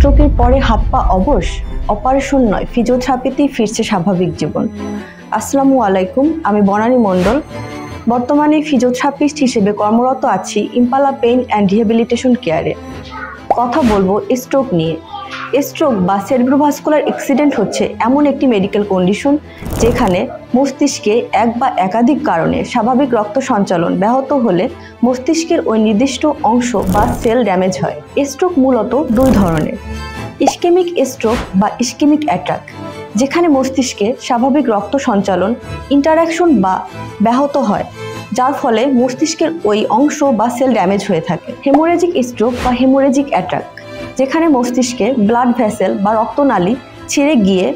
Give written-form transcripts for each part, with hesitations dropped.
স্ট্রোকের পরে হাত পা অবশ, অপারেশন নয় ফিজিওথেরাপিতেই ফিরছে স্বাভাবিক জীবন। আসসালামু আলাইকুম, আমি বনানী মণ্ডল। বর্তমানে ফিজিওথেরাপিস্ট হিসেবে কর্মরত আছি ইম্পালা পেইন অ্যান্ড রিহ্যাবিলিটেশন কেয়ারে। কথা বলবো স্ট্রোক নিয়ে। স্ট্রোক বা সেরিব্রোভাস্কুলার অ্যাক্সিডেন্ট হচ্ছে এমন একটি মেডিকেল কন্ডিশন যেখানে মস্তিষ্কে এক বা একাধিক কারণে স্বাভাবিক রক্ত সঞ্চালন ব্যাহত হলে মস্তিষ্কের ওই নির্দিষ্ট অংশ বা সেল ড্যামেজ হয়। স্ট্রোক মূলত দুই ধরনের: ইসকেমিক স্ট্রোক বা ইসকেমিক অ্যাটাক, যেখানে মস্তিষ্কে স্বাভাবিক রক্ত সঞ্চালন ইন্টারাকশন বা ব্যাহত হয়, যার ফলে মস্তিষ্কের ওই অংশ বা সেল ড্যামেজ হয়ে থাকে। হেমোরেজিক স্ট্রোক বা হেমোরেজিক অ্যাটাক, যেখানে মস্তিষ্কে ব্লাড ভেসেল বা রক্তনালী ছিঁড়ে গিয়ে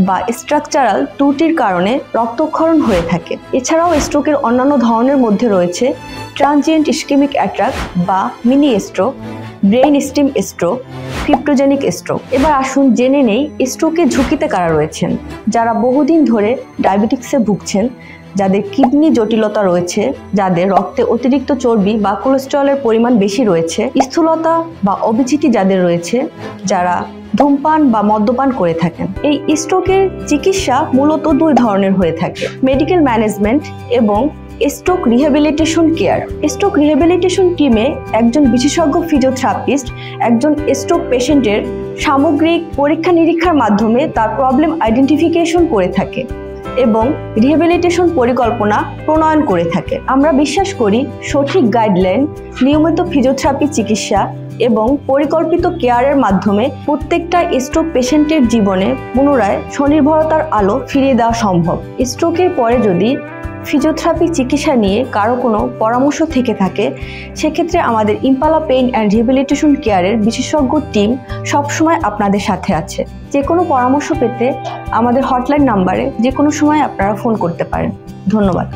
বা স্ট্রাকচারাল ত্রুটির কারণে রক্তক্ষরণ হয়ে থাকে। এছাড়াও স্ট্রোকের অন্যান্য ধরনের মধ্যে রয়েছে ট্রানজিয়েন্ট ইসকেমিক অ্যাটাক বা mini stroke, brain stem stroke, cryptogenic stroke. এবার আসুন জেনে নেই স্ট্রোকের ঝুঁকিতে কারা রয়েছেন। যারা বহুদিন ধরে ডায়াবেটিক্সে ভুগছেন, যাদের কিডনি জটিলতা রয়েছে, যাদের রক্তে অতিরিক্ত চর্বি বা কোলেস্টেরলের পরিমাণ বেশি রয়েছে, স্থূলতা বা ওবেসিটি যাদের রয়েছে, যারা ধূমপান বা মদ্যপান করে থাকেন। এই স্ট্রোকের চিকিৎসা মূলত দুই ধরনের হয়ে থাকে: মেডিকেল ম্যানেজমেন্ট এবং stroke rehabilitation care. Stroke rehabilitation টিমে একজন বিশেষজ্ঞ ফিজিওথেরাপিস্ট একজন স্ট্রোক পেশেন্টের সামগ্রিক পরীক্ষা নিরীক্ষার মাধ্যমে তার প্রবলেম আইডেন্টিফিকেশন করে থাকে এবং রিহ্যাবিলিটেশন পরিকল্পনা প্রণয়ন করে থাকে। আমরা বিশ্বাস করি সঠিক গাইডলাইন, নিয়মিত ফিজিওথেরাপি চিকিৎসা এবং পরিকল্পিত কেয়ারের মাধ্যমে প্রত্যেকটা স্ট্রোক পেশেন্টের জীবনে পুনরায় স্বনির্ভরতার আলো ফিরিয়ে দেওয়া সম্ভব। স্ট্রোকের পরে যদি ফিজিওথেরাপি চিকিৎসা নিয়ে কারো কোনো পরামর্শ থেকে থাকে, সেক্ষেত্রে আমাদের ইম্পালা পেইন অ্যান্ড রিহ্যাবিলিটেশন কেয়ারের বিশেষজ্ঞ টিম সবসময় আপনাদের সাথে আছে। যে কোনো পরামর্শ পেতে আমাদের হটলাইন নাম্বারে যে কোনো সময় আপনারা ফোন করতে পারেন। ধন্যবাদ।